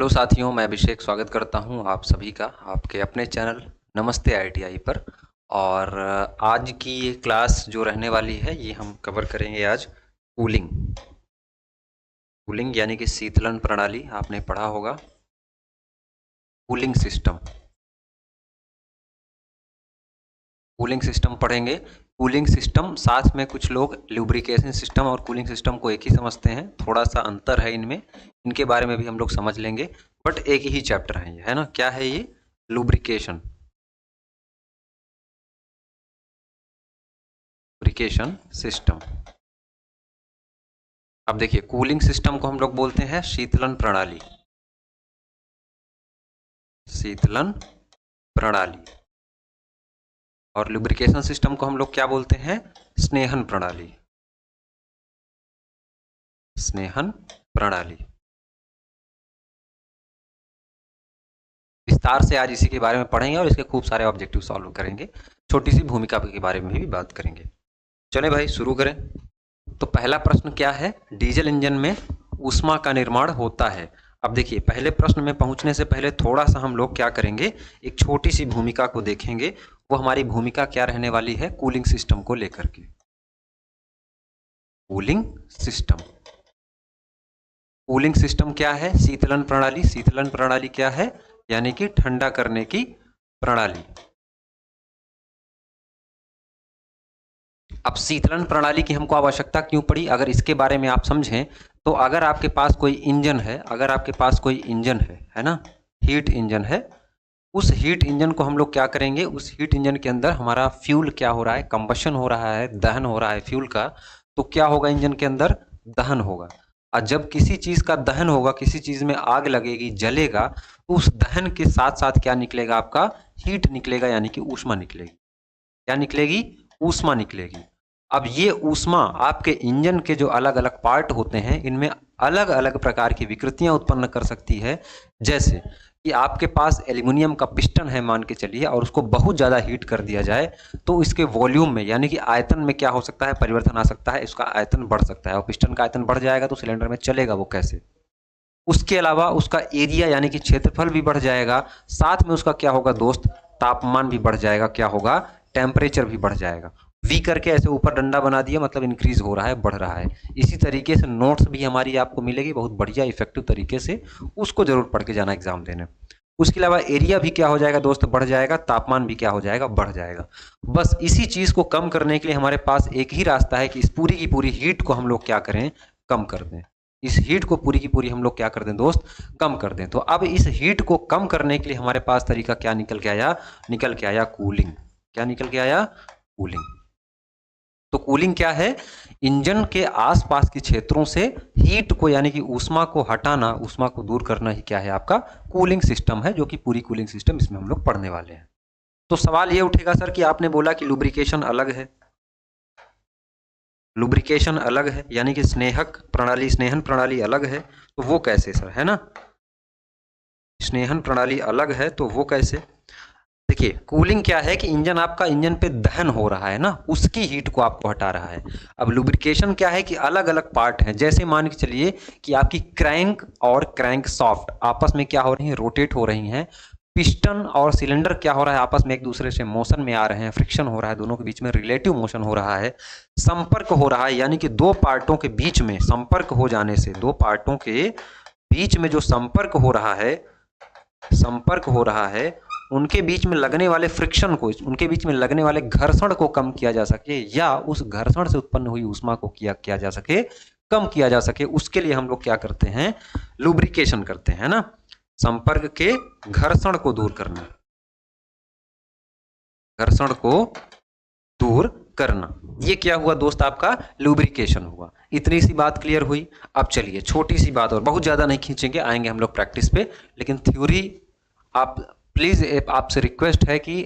Hello साथियों, मैं अभिषेक स्वागत करता हूं आप सभी का आपके अपने चैनल नमस्ते आईटीआई पर। और आज की ये क्लास जो रहने वाली है ये हम कवर करेंगे आज कूलिंग। कूलिंग यानी कि शीतलन प्रणाली, आपने पढ़ा होगा। कूलिंग सिस्टम, कूलिंग सिस्टम पढ़ेंगे। कूलिंग सिस्टम साथ में कुछ लोग लुब्रिकेशन सिस्टम और कूलिंग सिस्टम को एक ही समझते हैं, थोड़ा सा अंतर है इनमें, इनके बारे में भी हम लोग समझ लेंगे। बट एक ही चैप्टर है ये, है ना। क्या है ये? Lubrication, lubrication system. अब देखिए, कूलिंग सिस्टम को हम लोग बोलते हैं शीतलन प्रणाली, शीतलन प्रणाली। और लुब्रिकेशन सिस्टम को हम लोग क्या बोलते हैं? स्नेहन प्रणाली, स्नेहन प्रणाली। विस्तार से आज इसी के बारे में पढ़ेंगे और इसके खूब सारे ऑब्जेक्टिव सॉल्व करेंगे। छोटी सी भूमिका के बारे में भी बात करेंगे। चले भाई शुरू करें। तो पहला प्रश्न क्या है? डीजल इंजन में ऊष्मा का निर्माण होता है। अब देखिए, पहले प्रश्न में पहुंचने से पहले थोड़ा सा हम लोग क्या करेंगे, एक छोटी सी भूमिका को देखेंगे। वो हमारी भूमिका क्या रहने वाली है कूलिंग सिस्टम को लेकर के। कूलिंग सिस्टम, कूलिंग सिस्टम क्या है? शीतलन प्रणाली। शीतलन प्रणाली क्या है? यानी कि ठंडा करने की प्रणाली। अब शीतलन प्रणाली की हमको आवश्यकता क्यों पड़ी, अगर इसके बारे में आप समझें तो अगर आपके पास कोई इंजन है, अगर आपके पास कोई इंजन है ना, हीट इंजन है, उस हीट इंजन को हम लोग क्या करेंगे, उस हीट इंजन के अंदर हमारा फ्यूल क्या हो रहा है, कंबशन हो रहा है, दहन हो रहा है फ्यूल का। तो क्या होगा, इंजन के अंदर दहन होगा। और जब किसी चीज का दहन होगा, किसी चीज में आग लगेगी, जलेगा, तो उस दहन के साथ साथ क्या निकलेगा, आपका हीट निकलेगा, यानी कि ऊष्मा निकलेगी। क्या निकलेगी? ऊष्मा निकलेगी। अब ये ऊष्मा आपके इंजन के जो अलग अलग पार्ट होते हैं, इनमें अलग अलग प्रकार की विकृतियां उत्पन्न कर सकती है। जैसे कि आपके पास एल्यूमिनियम का पिस्टन है मान के चलिए, और उसको बहुत ज़्यादा हीट कर दिया जाए तो इसके वॉल्यूम में यानी कि आयतन में क्या हो सकता है, परिवर्तन आ सकता है। इसका आयतन बढ़ सकता है, और पिस्टन का आयतन बढ़ जाएगा तो सिलेंडर में चलेगा वो कैसे। उसके अलावा उसका एरिया यानी कि क्षेत्रफल भी बढ़ जाएगा। साथ में उसका क्या होगा दोस्त, तापमान भी बढ़ जाएगा। क्या होगा? टेम्परेचर भी बढ़ जाएगा। वी करके ऐसे ऊपर डंडा बना दिया, मतलब इंक्रीज हो रहा है, बढ़ रहा है। इसी तरीके से नोट्स भी हमारी आपको मिलेगी बहुत बढ़िया इफेक्टिव तरीके से, उसको जरूर पढ़ के जाना एग्जाम देने। उसके अलावा एरिया भी क्या हो जाएगा दोस्त, बढ़ जाएगा। तापमान भी क्या हो जाएगा, बढ़ जाएगा। बस इसी चीज को कम करने के लिए हमारे पास एक ही रास्ता है कि इस पूरी की पूरी हीट को हम लोग क्या करें, कम कर दें। इस हीट को पूरी की पूरी हम लोग क्या कर दें दोस्त, कम कर दें। तो अब इस हीट को कम करने के लिए हमारे पास तरीका क्या निकल के आया, निकल के आया कूलिंग। क्या निकल के आया? कूलिंग। तो कूलिंग क्या है? इंजन के आसपास के क्षेत्रों से हीट को यानी कि ऊष्मा को हटाना, ऊष्मा को दूर करना ही क्या है, आपका कूलिंग सिस्टम है, जो कि पूरी कूलिंग सिस्टम इसमें हम लोग पढ़ने वाले हैं। तो सवाल ये उठेगा सर कि आपने बोला कि लुब्रिकेशन अलग है, लुब्रिकेशन अलग है, यानी कि स्नेहक प्रणाली, स्नेहन प्रणाली अलग है, तो वो कैसे सर, है ना। स्नेहन प्रणाली अलग है तो वो कैसे? देखिए, कूलिंग क्या है कि इंजन आपका, इंजन पे दहन हो रहा है ना, उसकी हीट को आपको हटा रहा है। अब लुब्रिकेशन क्या है कि अलग अलग पार्ट हैं। जैसे मान के चलिए कि आपकी क्रैंक और क्रैंक सॉफ्ट आपस में क्या हो रही हैं, रोटेट हो रही हैं। पिस्टन और सिलेंडर क्या हो रहा है, आपस में एक दूसरे से मोशन में आ रहे हैं, फ्रिक्शन हो रहा है, दोनों के बीच में रिलेटिव मोशन हो रहा है। संपर्क हो रहा है, यानी कि दो पार्टों के बीच में संपर्क हो जाने से, दो पार्टों के बीच में जो संपर्क हो रहा है, संपर्क हो रहा है, उनके बीच में लगने वाले फ्रिक्शन को, उनके बीच में लगने वाले घर्षण को कम किया जा सके, या उस घर्षण से उत्पन्न हुई ऊष्मा को किया जा सके, कम किया जा सके, उसके लिए हम लोग क्या करते हैं, लुब्रिकेशन करते हैं ना। संपर्क के घर्षण को दूर करना, घर्षण को दूर करना, ये क्या हुआ दोस्त, आपका लुब्रिकेशन हुआ। इतनी सी बात क्लियर हुई। अब चलिए छोटी सी बात और, बहुत ज्यादा नहीं खींचेंगे, आएंगे हम लोग प्रैक्टिस पे, लेकिन थ्योरी आप प्लीज, आपसे रिक्वेस्ट है कि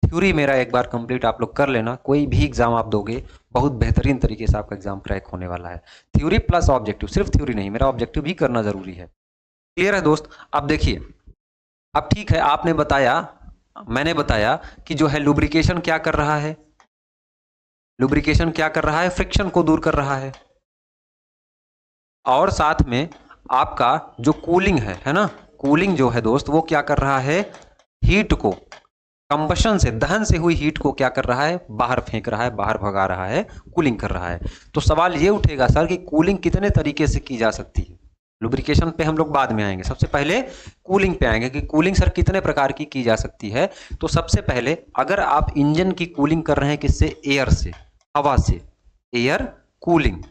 थ्योरी मेरा एक बार कंप्लीट आप लोग कर लेना। कोई भी एग्जाम आप दोगे, बहुत बेहतरीन तरीके से आपका एग्जाम क्रैक होने वाला है। थ्योरी प्लस ऑब्जेक्टिव, सिर्फ थ्योरी नहीं, मेरा ऑब्जेक्टिव भी करना जरूरी है। क्लियर है दोस्त? अब देखिए, अब ठीक है, आपने बताया, मैंने बताया कि जो है लुब्रिकेशन क्या कर रहा है, लुब्रिकेशन क्या कर रहा है, फ्रिक्शन को दूर कर रहा है। और साथ में आपका जो कूलिंग है ना, कूलिंग जो है दोस्त वो क्या कर रहा है, हीट को कंबशन से, दहन से हुई हीट को क्या कर रहा है, बाहर फेंक रहा है, बाहर भगा रहा है, कूलिंग कर रहा है। तो सवाल ये उठेगा सर कि कूलिंग कितने तरीके से की जा सकती है। लुब्रिकेशन पे हम लोग बाद में आएंगे, सबसे पहले कूलिंग पे आएंगे कि कूलिंग सर कितने प्रकार की जा सकती है। तो सबसे पहले अगर आप इंजन की कूलिंग कर रहे हैं किससे, एयर से, हवा से, एयर कूलिंग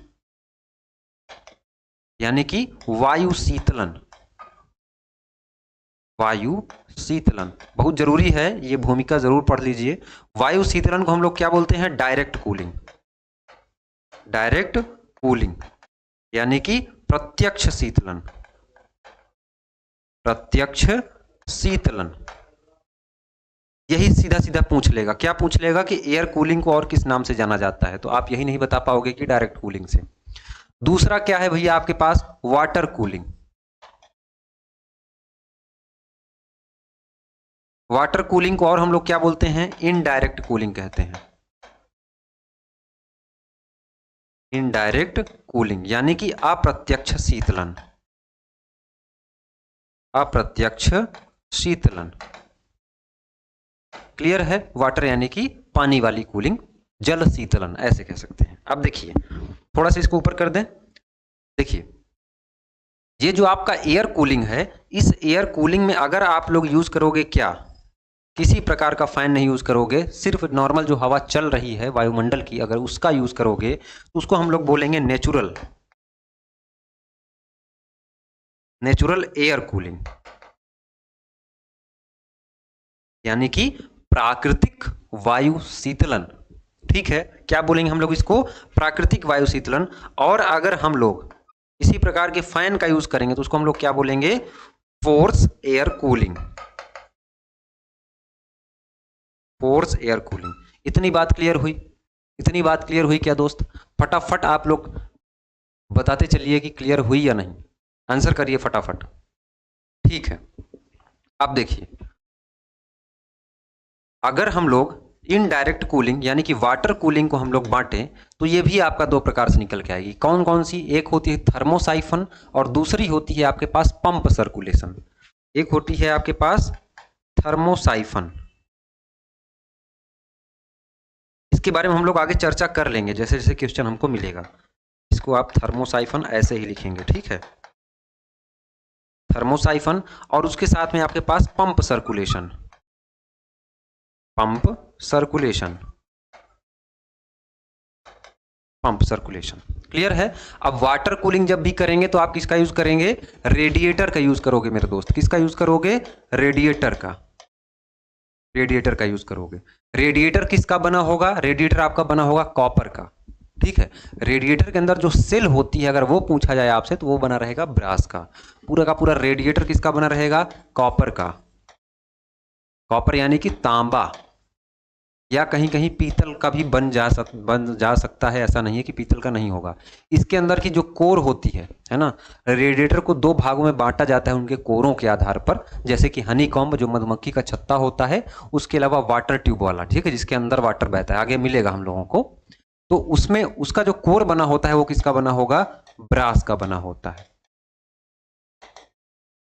यानी कि वायु शीतलन, वायु शीतलन बहुत जरूरी है, ये भूमिका जरूर पढ़ लीजिए। वायु शीतलन को हम लोग क्या बोलते हैं, डायरेक्ट कूलिंग, डायरेक्ट कूलिंग यानी कि प्रत्यक्ष शीतलन, प्रत्यक्ष शीतलन। यही सीधा सीधा पूछ लेगा, क्या पूछ लेगा कि एयर कूलिंग को और किस नाम से जाना जाता है, तो आप यही नहीं बता पाओगे कि डायरेक्ट कूलिंग से। दूसरा क्या है भैया आपके पास, वाटर कूलिंग। वाटर कूलिंग को और हम लोग क्या बोलते हैं, इनडायरेक्ट कूलिंग कहते हैं, इनडायरेक्ट कूलिंग यानी कि अप्रत्यक्ष शीतलन, अप्रत्यक्ष शीतलन। क्लियर है, वाटर यानी कि पानी वाली कूलिंग, जल शीतलन ऐसे कह सकते हैं। अब देखिए थोड़ा सा इसको ऊपर कर दें, देखिए ये जो आपका एयर कूलिंग है, इस एयर कूलिंग में अगर आप लोग यूज करोगे क्या, किसी प्रकार का फैन नहीं यूज करोगे, सिर्फ नॉर्मल जो हवा चल रही है वायुमंडल की अगर उसका यूज करोगे तो उसको हम लोग बोलेंगे नेचुरल, नेचुरल एयर कूलिंग यानी कि प्राकृतिक वायु शीतलन। ठीक है, क्या बोलेंगे हम लोग इसको, प्राकृतिक वायु शीतलन। और अगर हम लोग इसी प्रकार के फैन का यूज करेंगे तो उसको हम लोग क्या बोलेंगे, force air cooling, force air cooling. इतनी बात क्लियर हुई, इतनी बात क्लियर हुई क्या दोस्त, फटाफट आप लोग बताते चलिए कि क्लियर हुई या नहीं, आंसर करिए फटाफट। ठीक है, अब देखिए अगर हम लोग इनडायरेक्ट कूलिंग यानी कि वाटर कूलिंग को हम लोग बांटें तो ये भी आपका दो प्रकार से निकल के आएगी। कौन कौन सी, एक होती है थर्मोसाइफन और दूसरी होती है आपके पास पंप सर्कुलेशन। एक होती है आपके पास थर्मोसाइफन, इसके बारे में हम लोग आगे चर्चा कर लेंगे जैसे जैसे क्वेश्चन हमको मिलेगा। इसको आप थर्मोसाइफन ऐसे ही लिखेंगे, ठीक है, थर्मोसाइफन। और उसके साथ में आपके पास pump circulation, pump circulation, pump circulation. Clear है। अब वाटर कूलिंग जब भी करेंगे तो आप किसका यूज करेंगे, रेडिएटर का यूज करोगे मेरे दोस्त। किसका यूज करोगे, रेडिएटर का, रेडिएटर का यूज करोगे। रेडिएटर किसका बना होगा, रेडिएटर आपका बना होगा कॉपर का। ठीक है, रेडिएटर के अंदर जो सेल होती है अगर वो पूछा जाए आपसे तो वो बना रहेगा ब्रास का पूरा रेडिएटर किसका बना रहेगा, कॉपर का। कॉपर यानी कि तांबा, या कहीं कहीं पीतल का भी बन जा सकता है, ऐसा नहीं है कि पीतल का नहीं होगा। इसके अंदर की जो कोर होती है ना, रेडिएटर को दो भागों में बांटा जाता है उनके कोरों के आधार पर, जैसे कि हनी कॉम्ब जो मधुमक्खी का छत्ता होता है, उसके अलावा वाटर ट्यूब वाला, ठीक है, जिसके अंदर वाटर बहता है, आगे मिलेगा हम लोगों को। तो उसमें उसका जो कोर बना होता है वो किसका बना होगा, ब्रास का बना होता है।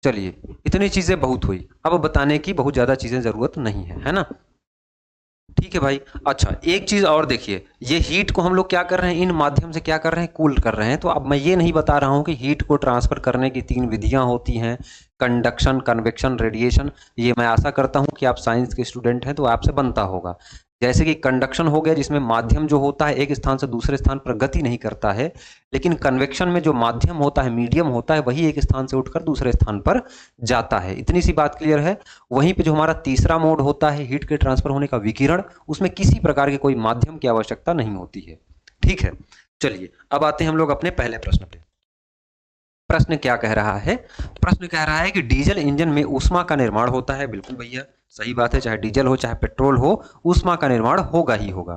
चलिए इतनी चीजें बहुत हुई, अब बताने की बहुत ज्यादा चीजें जरूरत नहीं है ना। ठीक है भाई। अच्छा एक चीज और देखिए, ये हीट को हम लोग क्या कर रहे हैं, इन माध्यम से क्या कर रहे हैं, कूल कर रहे हैं। तो अब मैं ये नहीं बता रहा हूं कि हीट को ट्रांसफर करने की 3 विधियां होती हैं, कंडक्शन, कन्वेक्शन, रेडिएशन। ये मैं आशा करता हूं कि आप साइंस के स्टूडेंट हैं तो आपसे बनता होगा। जैसे कि कंडक्शन हो गया जिसमें माध्यम जो होता है एक स्थान से दूसरे स्थान पर गति नहीं करता है, लेकिन कन्वेक्शन में जो माध्यम होता है, मीडियम होता है, वही एक स्थान से उठकर दूसरे स्थान पर जाता है। इतनी सी बात क्लियर है। वहीं पे जो हमारा तीसरा मोड होता है हीट के ट्रांसफर होने का, विकिरण, उसमें किसी प्रकार के कोई माध्यम की आवश्यकता नहीं होती है। ठीक है, चलिए अब आते हैं हम लोग अपने पहले प्रश्न पे। प्रश्न क्या कह रहा है, प्रश्न कह रहा है कि डीजल इंजन में ऊष्मा का निर्माण होता है। बिल्कुल भैया सही बात है, चाहे डीजल हो चाहे पेट्रोल हो, ऊष्मा का निर्माण होगा ही होगा।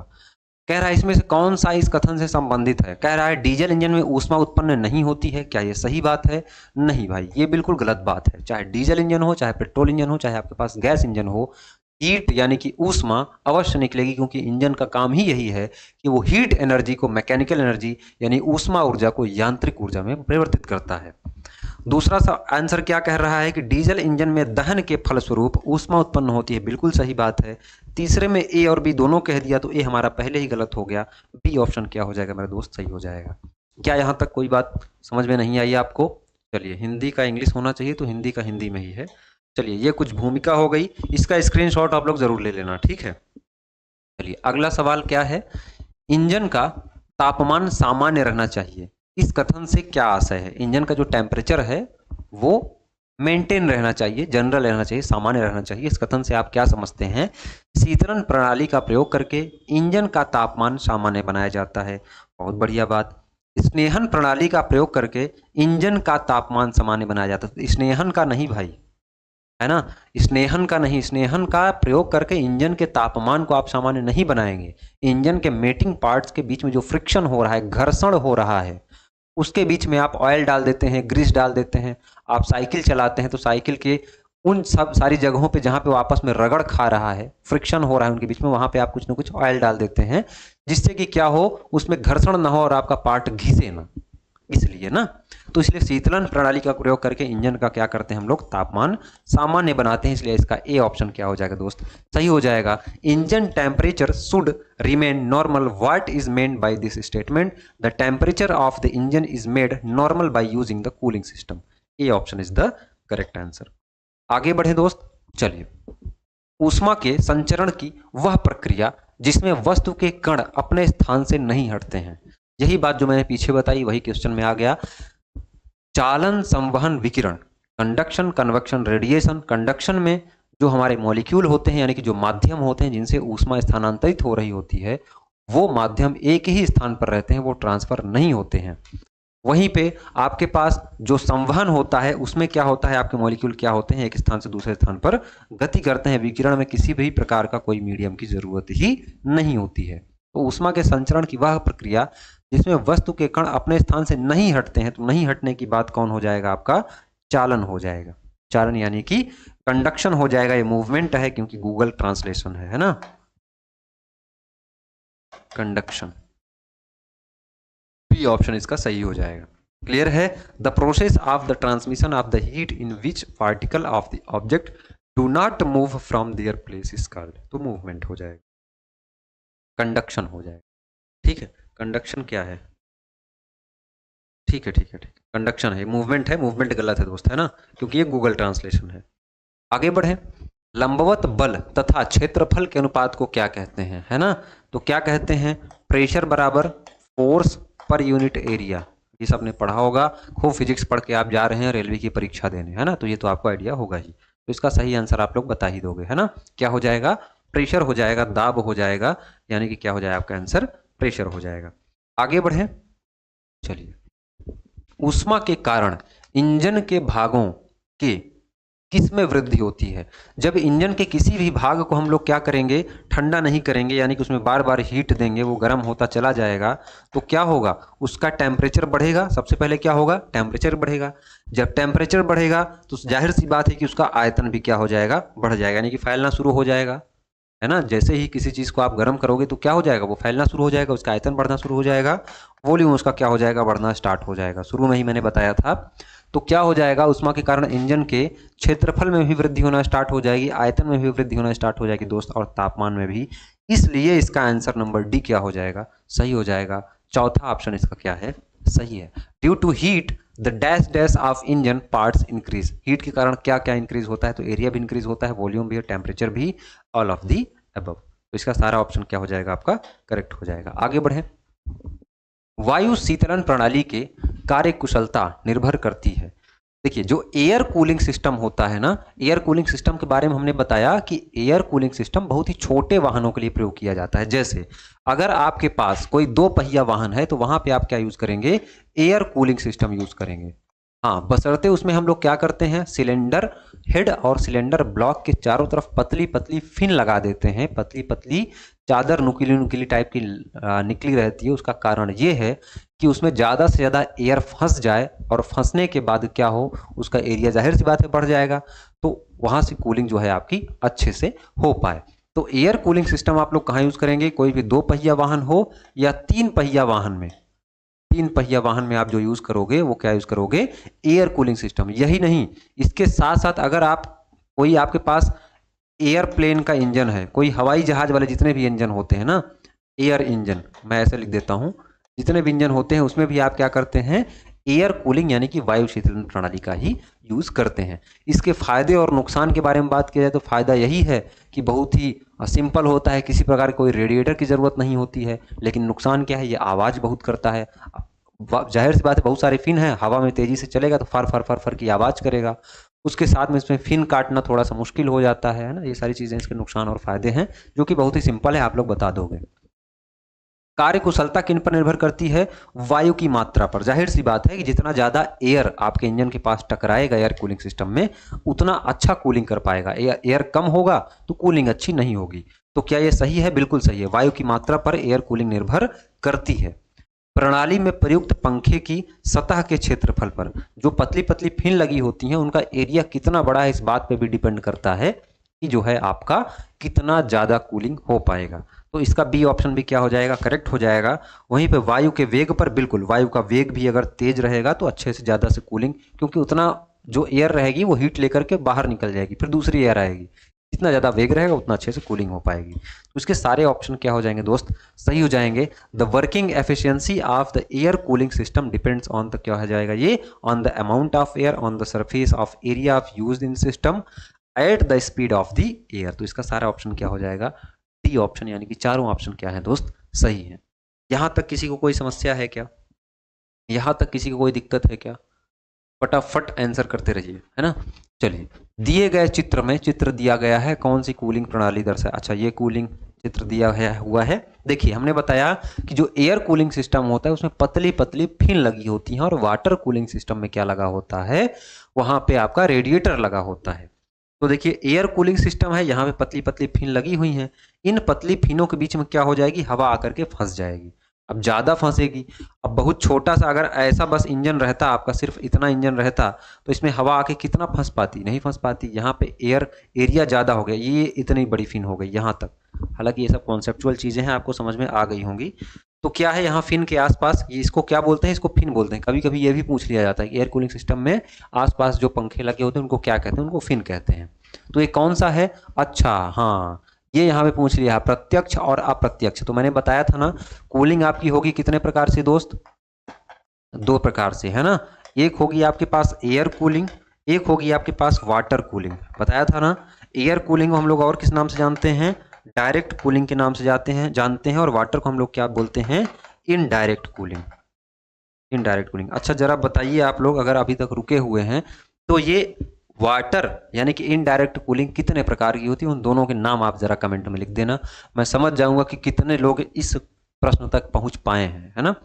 कह रहा है इसमें से कौन सा इस कथन से संबंधित है। कह रहा है डीजल इंजन में ऊष्मा उत्पन्न नहीं होती है। क्या ये सही बात है? नहीं भाई, ये बिल्कुल गलत बात है। चाहे डीजल इंजन हो, चाहे पेट्रोल इंजन हो, चाहे आपके पास गैस इंजन हो, हीट यानी कि ऊष्मा अवश्य निकलेगी, क्योंकि इंजन का काम ही यही है कि वो हीट एनर्जी को मैकेनिकल एनर्जी यानी ऊष्मा ऊर्जा को यांत्रिक ऊर्जा में परिवर्तित करता है। दूसरा सा आंसर क्या कह रहा है कि डीजल इंजन में दहन के फलस्वरूप ऊष्मा उत्पन्न होती है, बिल्कुल सही बात है। तीसरे में ए और बी दोनों कह दिया तो ए हमारा पहले ही गलत हो गया, बी ऑप्शन क्या हो जाएगा मेरे दोस्त, सही हो जाएगा। क्या यहाँ तक कोई बात समझ में नहीं आई आपको? चलिए, हिंदी का इंग्लिश होना चाहिए तो हिंदी का हिंदी में ही है। चलिए, ये कुछ भूमिका हो गई, इसका स्क्रीनशॉट आप लोग जरूर ले लेना, ठीक है। चलिए, अगला सवाल क्या है, इंजन का तापमान सामान्य रहना चाहिए, इस कथन से क्या आशय है? इंजन का जो टेम्परेचर है वो मेंटेन रहना चाहिए, जनरल रहना चाहिए, सामान्य रहना चाहिए, इस कथन से आप क्या समझते हैं? शीतलन प्रणाली का प्रयोग करके इंजन का तापमान सामान्य बनाया जाता है। बहुत बढ़िया बात। स्नेहन प्रणाली का प्रयोग करके इंजन का तापमान सामान्य बनाया जाता है। स्नेहन का नहीं भाई, है ना, स्नेहन का नहीं, स्नेहन का प्रयोग करके इंजन के तापमान को आप सामान्य नहीं बनाएंगे। इंजन के मेटिंग पार्ट्स के बीच में जो फ्रिक्शन हो रहा है, घर्षण हो रहा है, उसके बीच में आप ऑयल डाल देते हैं, ग्रीस डाल देते हैं। आप साइकिल चलाते हैं तो साइकिल के उन सब सारी जगहों पे जहाँ पे वो आपस में रगड़ खा रहा है, फ्रिक्शन हो रहा है उनके बीच में, वहाँ पे आप कुछ ना कुछ ऑयल डाल देते हैं, जिससे कि क्या हो, उसमें घर्षण ना हो और आपका पार्ट घिसे ना, इसलिए ना। तो इसलिए शीतलन प्रणाली का प्रयोग करके इंजन का क्या करते हैं हम लोग, तापमान सामान्य बनाते हैं, इसलिए इसका ए ऑप्शन क्या हो जाएगा दोस्त, सही हो जाएगा। Engine temperature should remain normal, what is meant by this statement? The temperature of the engine is made normal by using the cooling system. A option is the correct answer. आगे बढ़े दोस्त, चलिए, ऊष्मा के संचरण की वह प्रक्रिया जिसमें वस्तु के कण अपने स्थान से नहीं हटते हैं, यही बात जो मैंने पीछे बताई वही क्वेश्चन में आ गया। चालन, संवहन, विकिरण, कंडक्शन, कन्वेक्शन, रेडिएशन। कंडक्शन में जो हमारे मॉलिक्यूल होते हैं, यानी कि जो माध्यम होते हैं जिनसे ऊष्मा स्थानांतरित हो रही होती है, वो माध्यम एक ही स्थान पर रहते हैं, वो ट्रांसफर नहीं होते हैं। वहीं पे आपके पास जो संवहन होता है उसमें क्या होता है, आपके मॉलिक्यूल क्या होते हैं, एक स्थान से दूसरे स्थान पर गति करते हैं। विकिरण में किसी भी प्रकार का कोई मीडियम की जरूरत ही नहीं होती है। तो ऊष्मा के संचरण की वह प्रक्रिया जिसमें वस्तु के कण अपने स्थान से नहीं हटते हैं, तो नहीं हटने की बात कौन हो जाएगा आपका, चालन हो जाएगा। चालन यानी कि कंडक्शन हो जाएगा, ये मूवमेंट है क्योंकि गूगल ट्रांसलेशन है ना। कंडक्शन, बी ऑप्शन इसका सही हो जाएगा। क्लियर है? The process of the transmission of the heat in which particle of the object do not move from their place is called, तो मूवमेंट हो जाएगा, कंडक्शन हो जाएगा। ठीक है, कंडक्शन क्या है, ठीक है ठीक है ठीक, कंडक्शन है, मूवमेंट है, मूवमेंट गलत है दोस्त, है ना, क्योंकि ये गूगल ट्रांसलेशन है। आगे बढ़े, लंबवत बल तथा क्षेत्रफल के अनुपात को क्या कहते हैं, है ना, तो क्या कहते हैं, प्रेशर बराबर फोर्स पर यूनिट एरिया। ये सब ने पढ़ा होगा, खूब फिजिक्स पढ़ के आप जा रहे हैं रेलवे की परीक्षा देने, है ना, तो ये तो आपको आइडिया होगा ही। तो इसका सही आंसर आप लोग बता ही दोगे, है ना। क्या हो जाएगा, प्रेशर हो जाएगा, दाब हो जाएगा, यानी कि क्या हो जाएगा आपका आंसर, प्रेशर हो जाएगा। आगे बढ़े, चलिए, ऊष्मा के कारण इंजन के भागों के किस में वृद्धि होती है? जब इंजन के किसी भी भाग को हम लोग क्या करेंगे, ठंडा नहीं करेंगे, यानी कि उसमें बार बार हीट देंगे, वो गर्म होता चला जाएगा, तो क्या होगा, उसका टेम्परेचर बढ़ेगा। सबसे पहले क्या होगा, टेम्परेचर बढ़ेगा। जब टेम्परेचर बढ़ेगा तो जाहिर सी बात है कि उसका आयतन भी क्या हो जाएगा, बढ़ जाएगा, यानी कि फैलना शुरू हो जाएगा, है ना। जैसे ही किसी चीज़ को आप गर्म करोगे तो क्या हो जाएगा, वो फैलना शुरू हो जाएगा, उसका आयतन बढ़ना शुरू हो जाएगा, वॉल्यूम उसका क्या हो जाएगा, बढ़ना स्टार्ट हो जाएगा। शुरू में ही मैंने बताया था। तो क्या हो जाएगा, ऊष्मा के कारण इंजन के क्षेत्रफल में भी वृद्धि होना स्टार्ट हो जाएगी, आयतन में भी वृद्धि होना स्टार्ट हो जाएगी दोस्त, और तापमान में भी। इसलिए इसका आंसर नंबर डी क्या हो जाएगा, सही हो जाएगा। चौथा ऑप्शन इसका क्या है, सही है। Due to heat the dash dash of engine parts increase. Heat के कारण क्या क्या इंक्रीज होता है, तो एरिया भी इंक्रीज होता है, वॉल्यूम भी, टेम्परेचर भी, ऑल ऑफ दी अबव। तो इसका सारा ऑप्शन क्या हो जाएगा आपका, करेक्ट हो जाएगा। आगे बढ़े, वायु शीतलन प्रणाली के कार्य कुशलता निर्भर करती है। देखिए, जो एयर कूलिंग सिस्टम होता है ना, एयर कूलिंग सिस्टम के बारे में हमने बताया कि एयर कूलिंग सिस्टम बहुत ही छोटे वाहनों के लिए प्रयोग किया जाता है। जैसे अगर आपके पास कोई 2 पहिया वाहन है तो वहां पे आप क्या यूज करेंगे, एयर कूलिंग सिस्टम यूज करेंगे। हाँ, बशर्ते उसमें हम लोग क्या करते हैं, सिलेंडर हेड और सिलेंडर ब्लॉक के चारों तरफ पतली पतली फिन लगा देते हैं, पतली पतली चादर नुकीली नुकीली टाइप की निकली रहती है। उसका कारण ये है कि उसमें ज़्यादा से ज़्यादा एयर फंस जाए, और फंसने के बाद क्या हो, उसका एरिया जाहिर सी बात है बढ़ जाएगा, तो वहाँ से कूलिंग जो है आपकी अच्छे से हो पाए। तो एयर कूलिंग सिस्टम आप लोग कहाँ यूज़ करेंगे, कोई भी 2 पहिया वाहन हो या 3 पहिया वाहन में, 3 पहिया वाहन में आप जो यूज करोगे वो क्या यूज करोगे, एयर कूलिंग सिस्टम। यही नहीं, इसके साथ साथ अगर आप कोई आपके पास एयरप्लेन का इंजन है, कोई हवाई जहाज वाले जितने भी इंजन होते हैं ना, एयर इंजन, मैं ऐसे लिख देता हूं, जितने भी इंजन होते हैं उसमें भी आप क्या करते हैं, एयर कूलिंग यानी कि वायु शीतलन प्रणाली का ही यूज करते हैं। इसके फायदे और नुकसान के बारे में बात किया जाए तो फायदा यही है कि बहुत ही सिंपल होता है, किसी प्रकार कोई रेडिएटर की जरूरत नहीं होती है। लेकिन नुकसान क्या है, ये आवाज बहुत करता है। जाहिर सी बात है, बहुत सारे फिन हैं, हवा में तेजी से चलेगा तो फर फर फर फर की आवाज करेगा। उसके साथ में इसमें फिन काटना थोड़ा सा मुश्किल हो जाता है ना। ये सारी चीजें इसके नुकसान और फायदे हैं, जो कि बहुत ही सिंपल है, आप लोग बता दोगे। कार्य कुशलता किन पर निर्भर करती है, वायु की मात्रा पर। जाहिर सी बात है कि जितना ज्यादा एयर आपके इंजन के पास टकराएगा एयर कूलिंग सिस्टम में, उतना अच्छा कूलिंग कर पाएगा। एयर कम होगा तो कूलिंग अच्छी नहीं होगी। तो क्या यह सही है? बिल्कुल सही है। वायु की मात्रा पर एयर कूलिंग निर्भर करती है। प्रणाली में प्रयुक्त पंखे की सतह के क्षेत्रफल पर, जो पतली पतली फिन लगी होती हैं, उनका एरिया कितना बड़ा है, इस बात पे भी डिपेंड करता है कि जो है आपका कितना ज्यादा कूलिंग हो पाएगा। तो इसका बी ऑप्शन भी क्या हो जाएगा, करेक्ट हो जाएगा। वहीं पे वायु के वेग पर, बिल्कुल, वायु का वेग भी अगर तेज रहेगा तो अच्छे से ज्यादा से कूलिंग, क्योंकि उतना जो एयर रहेगी वो हीट लेकर के बाहर निकल जाएगी, फिर दूसरी एयर आएगी। जितना ज़्यादा वेग रहेगा उतना अच्छे से कूलिंग हो पाएगी। तो इसके सारे ऑप्शन क्या हो जाएंगे दोस्त, सही हो जाएंगे। The working efficiency of the air cooling system depends on the, क्या हो जाएगा ये, on the amount of air on the surface of area of used in system at the speed of the air. तो इसका सारा option क्या हो जाएगा, डी ऑप्शन, यानी कि चारों ऑप्शन क्या है दोस्त, सही है। यहां तक किसी को कोई समस्या है क्या, यहां तक किसी को कोई दिक्कत है क्या? फटाफट आंसर करते रहिए, है ना। चलिए, दिए गए चित्र में, चित्र दिया गया है, कौन सी कूलिंग प्रणाली दर्शाए, अच्छा ये कूलिंग चित्र दिया है हुआ है। देखिए, हमने बताया कि जो एयर कूलिंग सिस्टम होता है उसमें पतली पतली फिन लगी होती हैं, और वाटर कूलिंग सिस्टम में क्या लगा होता है, वहां पे आपका रेडिएटर लगा होता है। तो देखिए, एयर कूलिंग सिस्टम है, यहाँ पे पतली पतली फिन लगी हुई हैं। इन पतली फिनों के बीच में क्या हो जाएगी, हवा आकर के फंस जाएगी। अब ज्यादा फंसेगी। अब बहुत छोटा सा अगर ऐसा बस इंजन रहता, आपका सिर्फ इतना इंजन रहता, तो इसमें हवा आके कितना फंस पाती, नहीं फंस पाती। यहाँ पे एयर एरिया ज्यादा हो गया, ये इतनी बड़ी फिन हो गई यहाँ तक। हालांकि ये सब कॉन्सेप्चुअल चीजें हैं, आपको समझ में आ गई होंगी। तो क्या है यहाँ फिन के आसपास, ये इसको क्या बोलते हैं, इसको फिन बोलते हैं। कभी कभी ये भी पूछ लिया जाता है कि एयर कूलिंग सिस्टम में आसपास जो पंखे लगे होते हैं उनको क्या कहते हैं, उनको फिन कहते हैं। तो ये कौन सा है, अच्छा हाँ, ये यहाँ पे पूछ लिया, प्रत्यक्ष और अप्रत्यक्ष। तो मैंने बताया था ना, कूलिंग आपकी होगी कितने प्रकार से दोस्त, 2 प्रकार से, है ना। एक होगी आपके पास एयर कूलिंग, एक होगी आपके पास वाटर कूलिंग। बताया था ना, एयर कूलिंग को हम लोग और किस नाम से जानते हैं, डायरेक्ट कूलिंग के नाम से जानते हैं, और वाटर को हम लोग क्या बोलते हैं, इनडायरेक्ट कूलिंग, इनडायरेक्ट कूलिंग। अच्छा जरा बताइए आप लोग, अगर अभी तक रुके हुए हैं, तो ये वाटर यानी कि इनडायरेक्ट कूलिंग कितने प्रकार की होती है, उन दोनों के नाम आप जरा कमेंट में लिख देना। मैं समझ जाऊंगा कि कितने लोग इस प्रश्न तक पहुंच पाए हैं, है ना।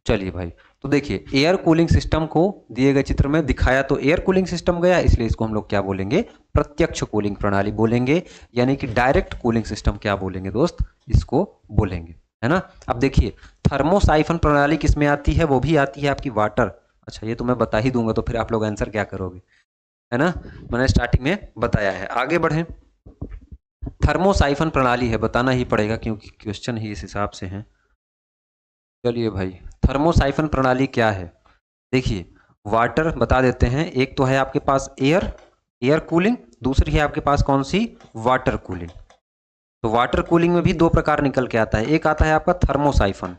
चलिए भाई, तो देखिए, एयर कूलिंग सिस्टम को दिए गए चित्र में दिखाया तो एयर कूलिंग सिस्टम गया, इसलिए इसको हम लोग क्या बोलेंगे, प्रत्यक्ष कूलिंग प्रणाली बोलेंगे, यानी कि डायरेक्ट कूलिंग सिस्टम क्या बोलेंगे दोस्त, इसको बोलेंगे, है ना। अब देखिए, थर्मोसाइफन प्रणाली किसमें आती है, वो भी आती है आपकी वाटर। अच्छा ये तो मैं बता ही दूंगा, तो फिर आप लोग आंसर क्या करोगे, है ना। मैंने स्टार्टिंग में बताया है। आगे बढ़ें, थर्मोसाइफन प्रणाली है, बताना ही पड़ेगा क्योंकि क्वेश्चन ही इस हिसाब से है। चलिए भाई, थर्मोसाइफन प्रणाली क्या है, देखिए, वाटर बता देते हैं। एक तो है आपके पास एयर कूलिंग, दूसरी है आपके पास कौन सी, वाटर कूलिंग। तो वाटर कूलिंग में भी 2 प्रकार निकल के आता है, एक आता है आपका थर्मोसाइफन,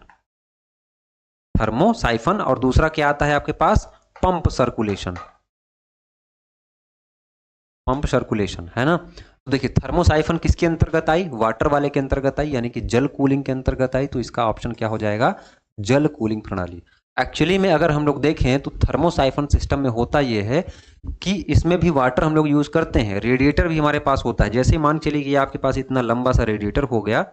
और दूसरा क्या आता है आपके पास, पंप सर्कुलेशन, है ना। तो देखिए, थर्मोसाइफन किसके अंतर्गत आई, वाटर वाले के अंतर्गत आई, यानी कि जल कूलिंग के अंतर्गत आई। तो इसका ऑप्शन क्या हो जाएगा, जल कूलिंग प्रणाली। एक्चुअली में अगर हम लोग देखें तो थर्मोसाइफन सिस्टम में होता यह है कि इसमें भी वाटर हम लोग यूज करते हैं, रेडिएटर भी हमारे पास होता है। जैसे मान चलिए कि आपके पास इतना लंबा सा रेडिएटर हो गया,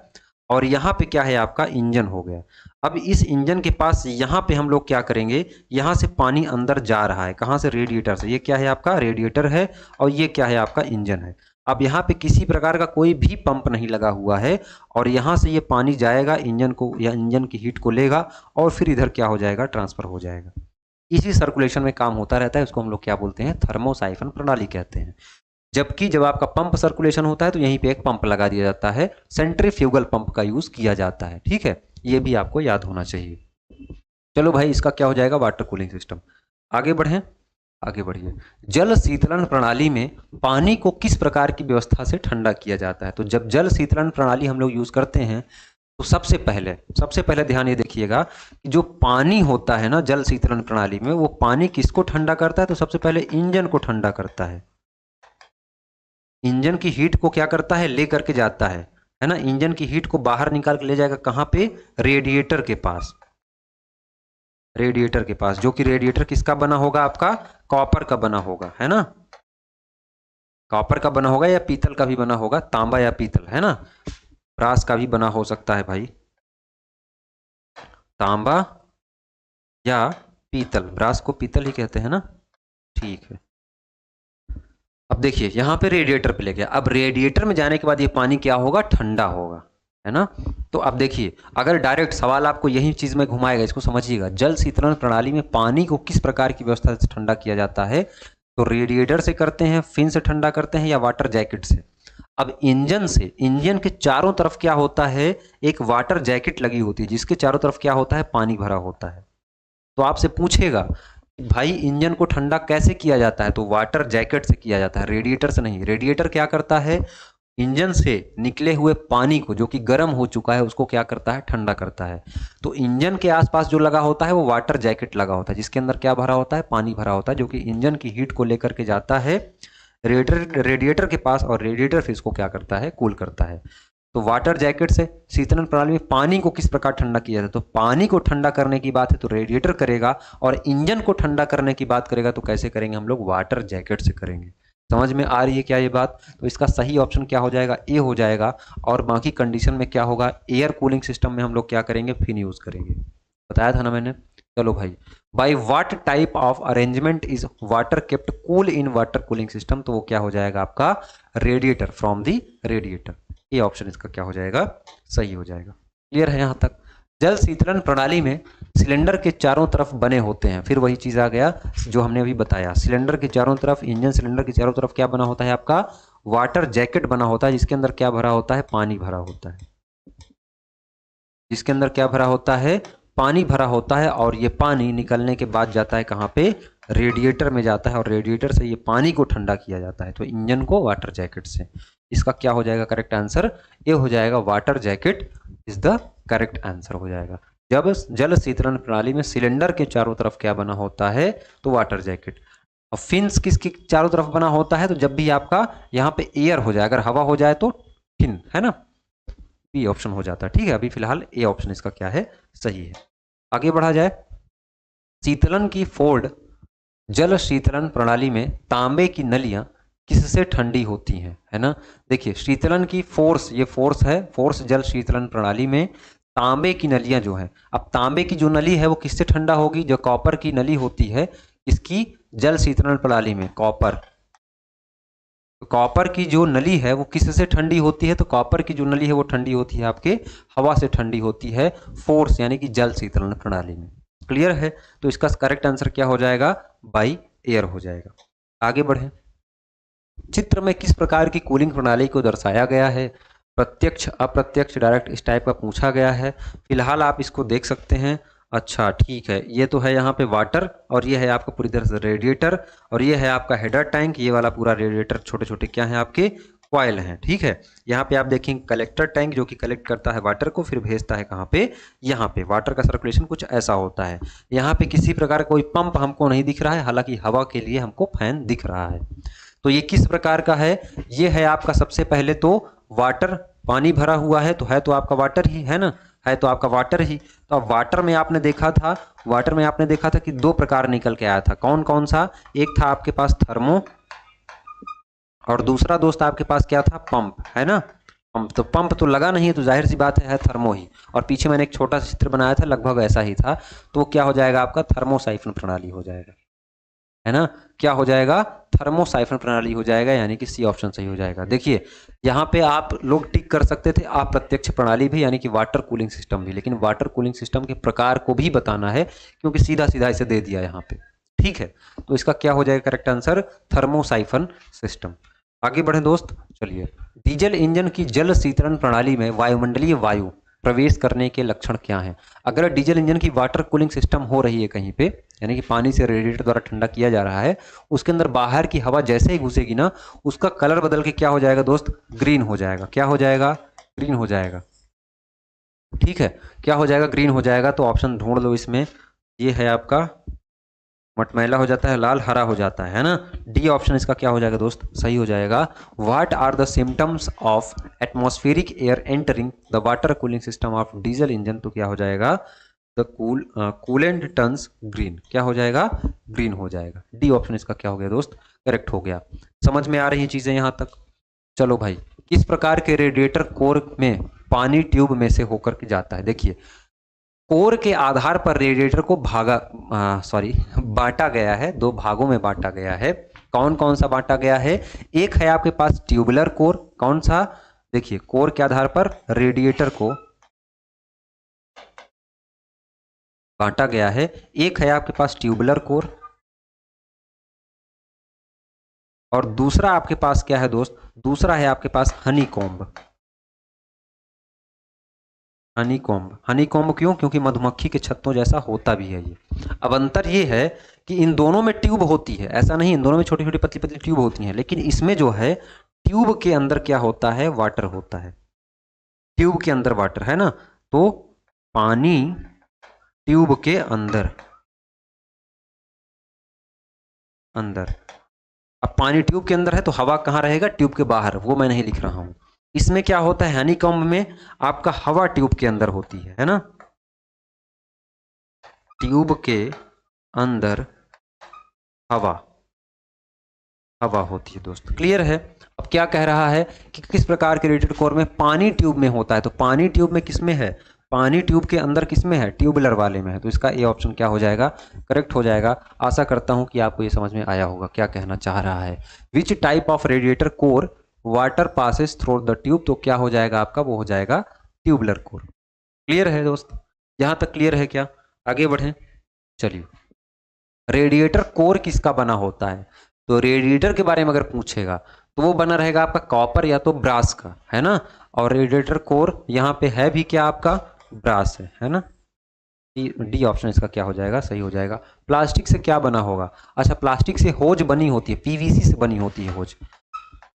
और यहाँ पे क्या है आपका इंजन हो गया। अब इस इंजन के पास यहाँ पे हम लोग क्या करेंगे, यहाँ से पानी अंदर जा रहा है, कहाँ से, रेडिएटर से। ये क्या है आपका, रेडिएटर है, और ये क्या है आपका, इंजन है। अब यहाँ पे किसी प्रकार का कोई भी पंप नहीं लगा हुआ है, और यहाँ से ये पानी जाएगा इंजन को, या इंजन की हीट को लेगा, और फिर इधर क्या हो जाएगा, ट्रांसफर हो जाएगा। इसी सर्कुलेशन में काम होता रहता है, उसको हम लोग क्या बोलते हैं, थर्मोसाइफन प्रणाली कहते हैं। जबकि जब आपका पंप सर्कुलेशन होता है तो यहीं पे एक पंप लगा दिया जाता है, सेंट्रीफ्यूगल पंप का यूज किया जाता है, ठीक है। ये भी आपको याद होना चाहिए। चलो भाई, इसका क्या हो जाएगा, वाटर कूलिंग सिस्टम। आगे बढ़ें, आगे बढ़िए। जल शीतलन प्रणाली में पानी को किस प्रकार की व्यवस्था से ठंडा किया जाता है? तो जब जल शीतलन प्रणाली हम लोग यूज करते हैं तो सबसे पहले ध्यान ये देखिएगा कि जो पानी होता है ना जल शीतलन प्रणाली में, वो पानी किसको ठंडा करता है? तो सबसे पहले इंजन को ठंडा करता है। इंजन की हीट को क्या करता है, ले करके जाता है ना। इंजन की हीट को बाहर निकाल के ले जाएगा कहां पे, रेडिएटर के पास। रेडिएटर के पास, जो कि रेडिएटर किसका बना होगा, आपका कॉपर का बना होगा, है ना। कॉपर का बना होगा या पीतल का भी बना होगा, तांबा या पीतल, है ना। ब्रास का भी बना हो सकता है भाई, तांबा या पीतल। ब्रास को पीतल ही कहते हैं ना, ठीक है। अब देखिए यहां पे रेडिएटर पे ले गया। अब रेडिएटर में जाने के बाद ये पानी क्या होगा, ठंडा होगा, है ना। तो अब देखिए, अगर डायरेक्ट सवाल आपको यही चीज में घुमाएगा, इसको समझिएगा। जल शीतलन प्रणाली में पानी को किस प्रकार की व्यवस्था से ठंडा किया जाता है? तो रेडिएटर से करते हैं, फिन से ठंडा करते हैं, या वाटर जैकेट से। अब इंजन से, इंजन के चारों तरफ क्या होता है, एक वाटर जैकेट लगी होती है, जिसके चारों तरफ क्या होता है, पानी भरा होता है। तो आपसे पूछेगा भाई इंजन को ठंडा कैसे किया जाता है? तो वाटर जैकेट से किया जाता है, रेडिएटर से नहीं। रेडिएटर क्या करता है, इंजन से निकले हुए पानी को, जो कि गर्म हो चुका है, उसको क्या करता है, ठंडा करता है। तो इंजन के आसपास जो लगा होता है वो वाटर जैकेट लगा होता है, जिसके अंदर क्या भरा होता है, पानी भरा होता है, जो कि इंजन की हीट को लेकर के जाता है रेडिएटर के पास, और रेडिएटर फिर इसको क्या करता है, कूल करता है। तो वाटर जैकेट से शीतलन प्रणाली में पानी को किस प्रकार ठंडा किया जाता है? तो पानी को ठंडा करने की बात है तो रेडिएटर करेगा, और इंजन को ठंडा करने की बात करेगा तो कैसे करेंगे हम लोग, वाटर जैकेट से करेंगे। समझ में आ रही है क्या ये बात? तो इसका सही ऑप्शन क्या हो जाएगा, ए हो जाएगा। और बाकी कंडीशन में क्या होगा, एयर कूलिंग सिस्टम में हम लोग क्या करेंगे, फिन यूज करेंगे, बताया था ना मैंने। चलो भाई, by what type of arrangement is water kept cool in water cooling system? तो वो क्या हो जाएगा आपका, रेडिएटर, फ्रॉम दी रेडिएटर। ये ऑप्शन इसका क्या हो जाएगा, सही हो जाएगा। क्लियर है यहां तक? जल शीतलन प्रणाली में सिलेंडर के चारों तरफ बने होते हैं, फिर वही चीज आ गया जो हमने अभी बताया। सिलेंडर के चारों तरफ, इंजन सिलेंडर के चारों तरफ क्या बना होता है, आपका वाटर जैकेट बना होता है, जिसके अंदर क्या भरा होता है, पानी भरा होता है। जिसके अंदर क्या भरा होता है, पानी भरा होता है। और ये पानी निकलने के बाद जाता है कहाँ पे, रेडिएटर में जाता है, और रेडिएटर से ये पानी को ठंडा किया जाता है। तो इंजन को वाटर जैकेट से। इसका क्या हो जाएगा करेक्ट आंसर, ए हो जाएगा, water jacket is the correct answer हो जाएगा। जब जल शीतलन प्रणाली में सिलेंडर के चारों तरफ क्या बना होता है, तो वाटर जैकेट। और फिन्स किसके चारों तरफ बना होता है, तो जब भी आपका यहाँ पे एयर हो जाए, अगर हवा हो जाए तो फिन, है ना, बी ऑप्शन हो जाता है। ठीक है, अभी फिलहाल ए ऑप्शन इसका क्या है, सही है। आगे बढ़ा जाए। शीतलन की फोर्ड जल शीतलन प्रणाली में तांबे की नलियां किससे ठंडी होती हैं, है ना। देखिए शीतलन की फोर्स, ये फोर्स है, फोर्स जल शीतलन प्रणाली में तांबे की नलियां जो है, अब तांबे की जो नली है वो किससे ठंडा होगी, जो कॉपर की नली होती है इसकी जल शीतलन प्रणाली में, कॉपर, तो कॉपर की जो नली है वो किससे ठंडी होती है, तो कॉपर की जो नली है वो ठंडी होती है आपके हवा से ठंडी होती है, फोर्स यानी कि जल शीतलन प्रणाली में। क्लियर है? तो इसका करेक्ट आंसर क्या हो जाएगा, बाई एयर हो जाएगा। आगे बढ़े। चित्र में किस प्रकार की कूलिंग प्रणाली को दर्शाया गया है, प्रत्यक्ष, अप्रत्यक्ष, डायरेक्ट, इस टाइप का पूछा गया है। फिलहाल आप इसको देख सकते हैं। अच्छा ठीक है, ये तो है यहाँ पे वाटर, और ये है आपका पूरी तरह से रेडिएटर, और ये है आपका हेडर टैंक, ये वाला पूरा रेडिएटर, छोटे छोटे क्या है आपके कॉइल हैं। ठीक है, यहाँ पे आप देखेंगे कलेक्टर टैंक जो कि कलेक्ट करता है वाटर को, फिर भेजता है कहाँ पे, यहाँ पे। वाटर का सर्कुलेशन कुछ ऐसा होता है। यहाँ पे किसी प्रकार का कोई पंप हमको नहीं दिख रहा है, हालांकि हवा के लिए हमको फैन दिख रहा है। तो ये किस प्रकार का है, ये है आपका सबसे पहले तो वाटर, पानी भरा हुआ है तो आपका वाटर ही है ना, है तो आपका वाटर ही। तो अब वाटर में आपने देखा था, वाटर में आपने देखा था कि दो प्रकार निकल के आया था, कौन कौन सा, एक था आपके पास थर्मो, और दूसरा दोस्त आपके पास क्या था, पंप, है ना। पंप, तो पंप तो लगा नहीं है तो जाहिर सी बात है थर्मो ही। और पीछे मैंने एक छोटा सा चित्र बनाया था, लगभग ऐसा ही था, तो क्या हो जाएगा आपका थर्मोसाइफन प्रणाली हो जाएगा, है ना। क्या हो जाएगा, थर्मोसाइफन प्रणाली हो जाएगा, यानी कि सी ऑप्शन सही हो जाएगा। देखिए यहाँ पे आप लोग टिक कर सकते थे अप्रत्यक्ष प्रणाली भी, यानी कि वाटर कूलिंग सिस्टम भी, लेकिन वाटर कूलिंग सिस्टम के प्रकार को भी बताना है क्योंकि सीधा सीधा इसे दे दिया यहाँ पे। ठीक है, तो इसका क्या हो जाएगा करेक्ट आंसर, थर्मोसाइफन सिस्टम। आगे बढ़े दोस्त, चलिए। डीजल इंजन की जल शीतलन प्रणाली में वायुमंडलीय वायु प्रवेश करने के लक्षण क्या हैं। अगर डीजल इंजन की वाटर कूलिंग सिस्टम हो रही है कहीं पे, यानी कि पानी से रेडिएटर द्वारा ठंडा किया जा रहा है, उसके अंदर बाहर की हवा जैसे ही घुसेगी ना, उसका कलर बदल के क्या हो जाएगा दोस्त, ग्रीन हो जाएगा। क्या हो जाएगा, ग्रीन हो जाएगा। ठीक है, क्या हो जाएगा, ग्रीन हो जाएगा। तो ऑप्शन ढूंढ लो इसमें, ये है आपका मटमैला हो जाता है, लाल, हरा हो जाता है ना। डी ऑप्शन इसका क्या हो जाएगा दोस्त, सही हो जाएगा। What are the symptoms of atmospheric air entering the water cooling system of diesel engine, तो क्या हो जाएगा, द कूलेंट टर्न्स ग्रीन। क्या हो जाएगा, ग्रीन हो जाएगा। डी ऑप्शन इसका क्या हो गया दोस्त, करेक्ट हो गया। समझ में आ रही हैं चीजें यहां तक। चलो भाई, किस प्रकार के रेडिएटर कोर में पानी ट्यूब में से होकर के जाता है। देखिए, कोर के आधार पर रेडिएटर को बांटा गया है, दो भागों में बांटा गया है। कौन कौन सा बांटा गया है, एक है आपके पास ट्यूबुलर कोर। कौन सा, देखिए, कोर के आधार पर रेडिएटर को बांटा गया है। एक है आपके पास ट्यूबुलर कोर, और दूसरा आपके पास क्या है दोस्त, दूसरा है आपके पास हनीकॉम्ब। हनीकॉम्ब, हनीकॉम्ब क्यों, क्योंकि मधुमक्खी के छत्तों जैसा होता भी है ये। अब अंतर ये है कि इन दोनों में ट्यूब होती है, ऐसा नहीं, इन दोनों में छोटी छोटी पतली पतली ट्यूब होती हैं, लेकिन इसमें जो है ट्यूब के अंदर क्या होता है, वाटर होता है। ट्यूब के अंदर वाटर है ना, तो पानी ट्यूब के अंदर, अंदर। अब पानी ट्यूब के अंदर है तो हवा कहाँ रहेगा, ट्यूब के बाहर, वो मैं नहीं लिख रहा हूं। इसमें क्या होता है, हनीकॉम्ब में आपका हवा ट्यूब के अंदर होती है ना, ट्यूब के अंदर हवा, हवा होती है दोस्त। क्लियर है। अब क्या कह रहा है कि किस प्रकार के रेडिएटर कोर में पानी ट्यूब में होता है, तो पानी ट्यूब में किसमें है, पानी ट्यूब के अंदर किसमें है, ट्यूबुलर वाले में है। तो इसका ए ऑप्शन क्या हो जाएगा, करेक्ट हो जाएगा। आशा करता हूं कि आपको ये समझ में आया होगा क्या कहना चाह रहा है। Which type of radiator core water passes through the tube, तो क्या हो जाएगा आपका, वो हो जाएगा ट्यूबुलर कोर। क्लियर है दोस्त, यहां तक क्लियर है क्या, आगे बढ़ें। चलिए, रेडिएटर कोर किसका बना होता है, तो रेडिएटर के बारे में अगर पूछेगा तो वो बना रहेगा आपका कॉपर या तो ब्रास का, है ना। और रेडिएटर कोर यहाँ पे है भी क्या आपका, ब्रास है ना। डी ऑप्शन इसका क्या हो जाएगा, सही हो जाएगा। प्लास्टिक से क्या बना होगा, अच्छा, प्लास्टिक से होज बनी होती है, पीवीसी से बनी होती है होज।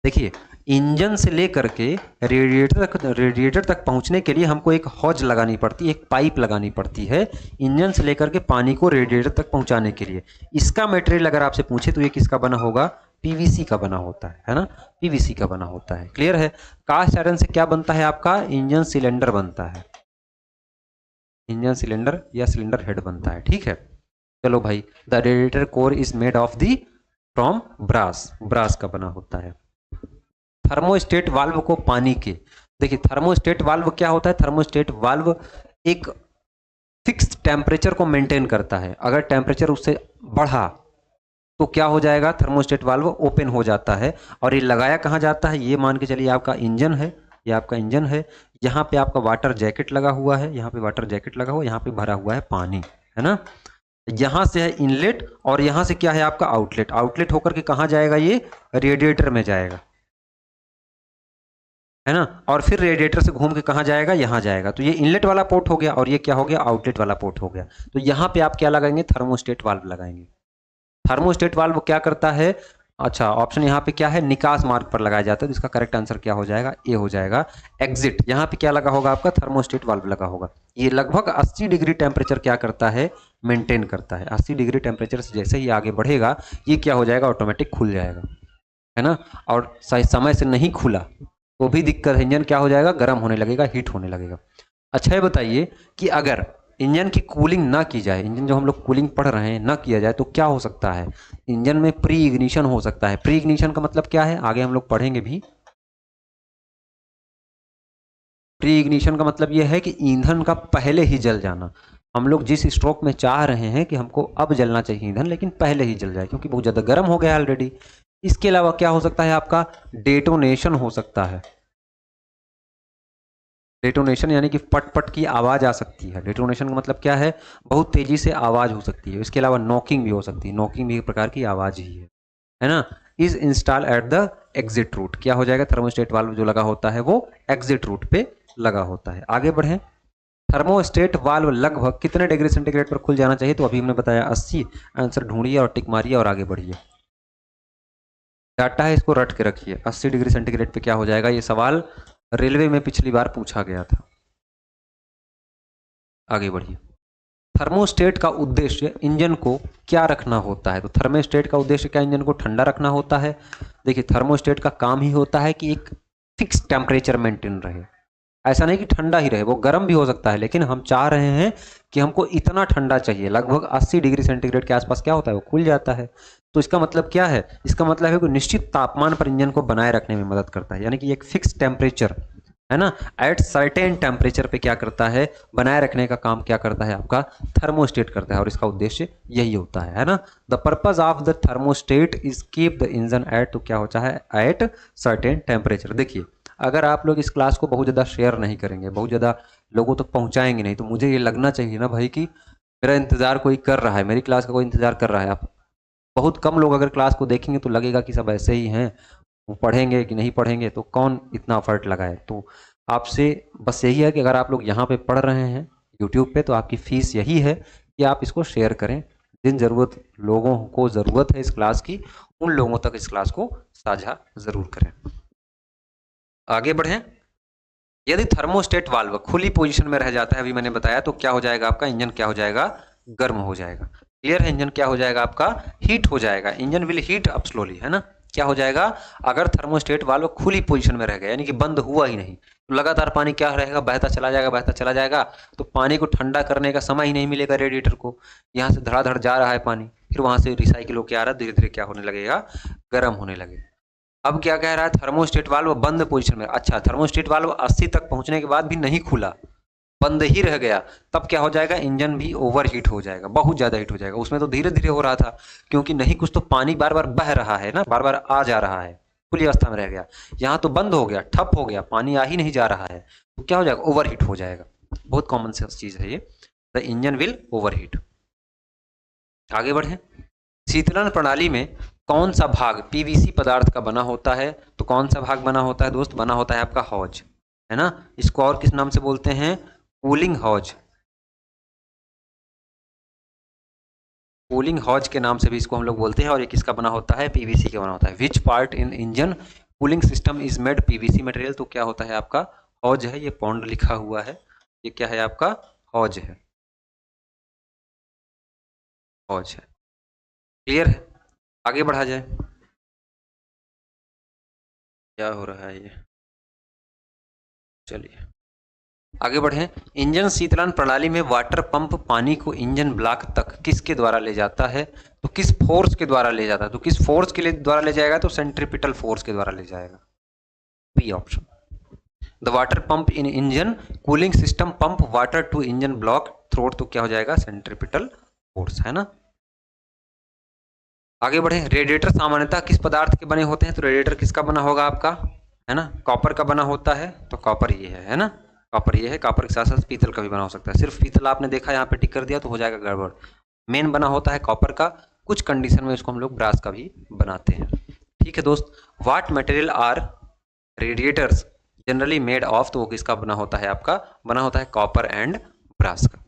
देखिए, इंजन से लेकर के रेडिएटर तक पहुंचने के लिए हमको एक हौज लगानी पड़ती है, एक पाइप लगानी पड़ती है, इंजन से लेकर के पानी को रेडिएटर तक पहुंचाने के लिए। इसका मटेरियल अगर आपसे पूछे तो ये किसका बना होगा, पीवीसी का बना होता है ना, पीवीसी का बना होता है। क्लियर है। कास्ट आयरन से क्या बनता है आपका, इंजन सिलेंडर बनता है, इंजन सिलेंडर या सिलेंडर हेड बनता है। ठीक है, चलो भाई, the radiator core is made of the from brass, brass का बना होता है। थर्मोस्टेट वाल्व को पानी के, देखिए, थर्मोस्टेट वाल्व क्या होता है, थर्मोस्टेट वाल्व एक फिक्स टेम्परेचर को मेंटेन करता है। अगर टेम्परेचर उससे बढ़ा तो क्या हो जाएगा, थर्मोस्टेट वाल्व ओपन हो जाता है। और ये लगाया कहाँ जाता है, ये मान के चलिए आपका इंजन है, ये आपका इंजन है, यहाँ पे आपका वाटर जैकेट लगा हुआ है, यहाँ पे वाटर जैकेट लगा हुआ है, यहाँ पे भरा हुआ है पानी, है ना। यहाँ से है इनलेट और यहाँ से क्या है आपका आउटलेट, आउटलेट होकर के कहाँ जाएगा, ये रेडिएटर में जाएगा, है ना। और फिर रेडिएटर से घूम के कहाँ जाएगा, यहाँ जाएगा। तो ये इनलेट वाला पोर्ट हो गया और ये क्या हो गया, आउटलेट वाला पोर्ट हो गया। तो यहाँ पे आप क्या लगाएंगे, थर्मोस्टेट वाल्व लगाएंगे। थर्मोस्टेट वाल्व क्या करता है, अच्छा, ऑप्शन यहाँ पे क्या है, निकास मार्ग पर लगाया जाता है। तो इसका करेक्ट आंसर क्या हो जाएगा, ए हो जाएगा, एग्जिट। यहाँ पे क्या लगा होगा आपका, थर्मोस्टेट वाल्व लगा होगा। ये लगभग 80 डिग्री टेम्परेचर क्या करता है, मेंटेन करता है। 80 डिग्री टेम्परेचर से जैसे ही आगे बढ़ेगा ये क्या हो जाएगा, ऑटोमेटिक खुल जाएगा, है ना। और सही समय से नहीं खुला तो भी दिक्कत है, इंजन क्या हो जाएगा, गर्म होने लगेगा, हीट होने लगेगा। अच्छा, ये बताइए कि अगर इंजन की कूलिंग ना की जाए, इंजन जो हम लोग कूलिंग पढ़ रहे हैं ना किया जाए, तो क्या हो सकता है, इंजन में प्री इग्निशन हो सकता है। प्री इग्निशन का मतलब क्या है, आगे हम लोग पढ़ेंगे भी। प्री इग्निशन का मतलब यह है कि ईंधन का पहले ही जल जाना। हम लोग जिस स्ट्रोक में चाह रहे हैं कि हमको अब जलना चाहिए ईंधन, लेकिन पहले ही जल जाए क्योंकि बहुत ज़्यादा गर्म हो गया है ऑलरेडी। इसके अलावा क्या हो सकता है आपका, डेटोनेशन हो सकता है। डेटोनेशन यानी कि पट पट की आवाज़ आ सकती है। डेटोनेशन का मतलब क्या है, बहुत तेज़ी से आवाज़ हो सकती है। इसके अलावा नॉकिंग भी हो सकती है, नॉकिंग भी एक प्रकार की आवाज़ ही है ना। Is install at the exit root, क्या हो जाएगा, थर्मोस्टेट वाल्व जो लगा होता है वो एग्जिट रूट पे लगा होता है। आगे बढ़ें। थर्मोस्टेट वाल्व लगभग कितने डिग्री सेंटीग्रेड पर खुल जाना चाहिए? तो अभी हमने बताया 80। आंसर ढूंढिए और टिक मारिए और आगे बढ़िए। डाटा है, इसको रट के रखिए। 80 डिग्री सेंटीग्रेड पे क्या हो जाएगा? ये सवाल रेलवे में पिछली बार पूछा गया था। आगे बढ़िए। थर्मोस्टेट का उद्देश्य इंजन को क्या रखना होता है? तो थर्मोस्टेट का उद्देश्य क्या इंजन को ठंडा रखना होता है? देखिए, थर्मोस्टेट का काम ही होता है कि एक फिक्स टेम्परेचर मेंटेन रहे। ऐसा नहीं कि ठंडा ही रहे, वो गर्म भी हो सकता है, लेकिन हम चाह रहे हैं कि हमको इतना ठंडा चाहिए। लगभग 80 डिग्री सेंटीग्रेड के आसपास क्या होता है? वो खुल जाता है। तो इसका मतलब क्या है? इसका मतलब है कि निश्चित तापमान पर इंजन को बनाए रखने में मदद करता है, यानी कि एक फिक्स टेम्परेचर है ना, एट सर्टेन टेम्परेचर पे क्या करता है? बनाए रखने का काम क्या करता है? आपका थर्मोस्टेट करता है, और इसका उद्देश्य यही होता है ना। The purpose of the thermostat is keep the engine at, तो क्या होता है? At certain temperature. देखिए, अगर आप लोग इस क्लास को बहुत ज़्यादा शेयर नहीं करेंगे, बहुत ज़्यादा लोगों तक पहुंचाएंगे नहीं, तो मुझे ये लगना चाहिए ना भाई कि मेरा इंतज़ार कोई कर रहा है, मेरी क्लास का कोई इंतज़ार कर रहा है। आप बहुत कम लोग अगर क्लास को देखेंगे तो लगेगा कि सब ऐसे ही हैं, वो पढ़ेंगे कि नहीं पढ़ेंगे, तो कौन इतना एफर्ट लगाए। तो आपसे बस यही है कि अगर आप लोग यहाँ पे पढ़ रहे हैं यूट्यूब पे, तो आपकी फ़ीस यही है कि आप इसको शेयर करें। जिन ज़रूरत लोगों को ज़रूरत है इस क्लास की, उन लोगों तक इस क्लास को साझा ज़रूर करें। आगे बढ़ें। यदि थर्मोस्टेट वाल्व खुली पोजीशन में रह जाता है, अभी मैंने बताया, तो क्या हो जाएगा? आपका इंजन क्या हो जाएगा? गर्म हो जाएगा। क्लियर है? इंजन क्या हो जाएगा? आपका हीट हो जाएगा। Engine will heat up slowly, है ना। क्या हो जाएगा? अगर थर्मोस्टेट वाल्व खुली पोजीशन में रह गया, यानी कि बंद हुआ ही नहीं, तो लगातार पानी क्या रहेगा? बहता चला जाएगा, बहता चला जाएगा। तो पानी को ठंडा करने का समय ही नहीं मिलेगा रेडिएटर को। यहाँ से धड़ाधड़ जा रहा है पानी, फिर वहां से रिसाइकिल होकर आ रहा है, धीरे धीरे क्या होने लगेगा? गर्म होने लगेगा। अब क्या कह रहा है? थर्मोस्टेट वाल्व बंद पोजीशन में। अच्छा, थर्मोस्टेट वाल्व 80 तक पहुंचने के बाद भी नहीं खुला, बंद ही रह गया, तब क्या हो जाएगा? इंजन भी ओवर हीट हो जाएगा, बहुत ज्यादा हीट हो जाएगा। उसमें तो धीरे धीरे हो रहा था, क्योंकि नहीं कुछ तो पानी बार बार बह रहा है ना, बार बार आ जा रहा है, खुली अवस्था में रह गया। यहाँ तो बंद हो गया, ठप हो गया, पानी आ ही नहीं जा रहा है, तो क्या हो जाएगा? ओवर हीट हो जाएगा। बहुत कॉमन सेंस चीज है ये। The engine will over heat. आगे बढ़े। शीतलन प्रणाली में कौन सा भाग पीवीसी पदार्थ का बना होता है? तो कौन सा भाग बना होता है दोस्त? बना होता है आपका हौज, है ना। इसको और किस नाम से बोलते हैं? कूलिंग हौज। कूलिंग हौज के नाम से भी इसको हम लोग बोलते हैं। और ये किसका बना होता है? पीवीसी का बना होता है। Which part in engine cooling system is made PVC material? तो क्या होता है आपका? हौज है। ये पॉन्ड लिखा हुआ है, ये क्या है आपका? हौज है, हौज है। क्लियर है? आगे बढ़ा जाए। क्या हो रहा है ये? चलिए आगे बढ़ें। इंजन शीतलन प्रणाली में वाटर पंप पानी को इंजन ब्लॉक तक किसके द्वारा ले जाता है? तो किस फोर्स के द्वारा ले जाता है? तो किस फोर्स के द्वारा ले जाएगा? तो सेंट्रीपिटल फोर्स के द्वारा ले जाएगा। B option. The water pump in engine cooling system pump water to engine block through, तो क्या हो जाएगा? सेंट्रीपिटल फोर्स, है ना। आगे बढ़े। रेडिएटर सामान्यतः किस पदार्थ के बने होते हैं? तो रेडिएटर किसका बना होगा आपका? है ना, कॉपर का बना होता है। तो कॉपर ये है ना, कॉपर ये है। कॉपर के साथ साथ पीतल का भी बना हो सकता है। सिर्फ पीतल आपने देखा यहाँ पे टिक कर दिया तो हो जाएगा गड़बड़। मेन बना होता है कॉपर का, कुछ कंडीशन में इसको हम लोग ब्रास का भी बनाते हैं। ठीक है दोस्त। What material are radiators generally made of? तो वो किसका बना होता है आपका? बना होता है कॉपर एंड ब्रास का।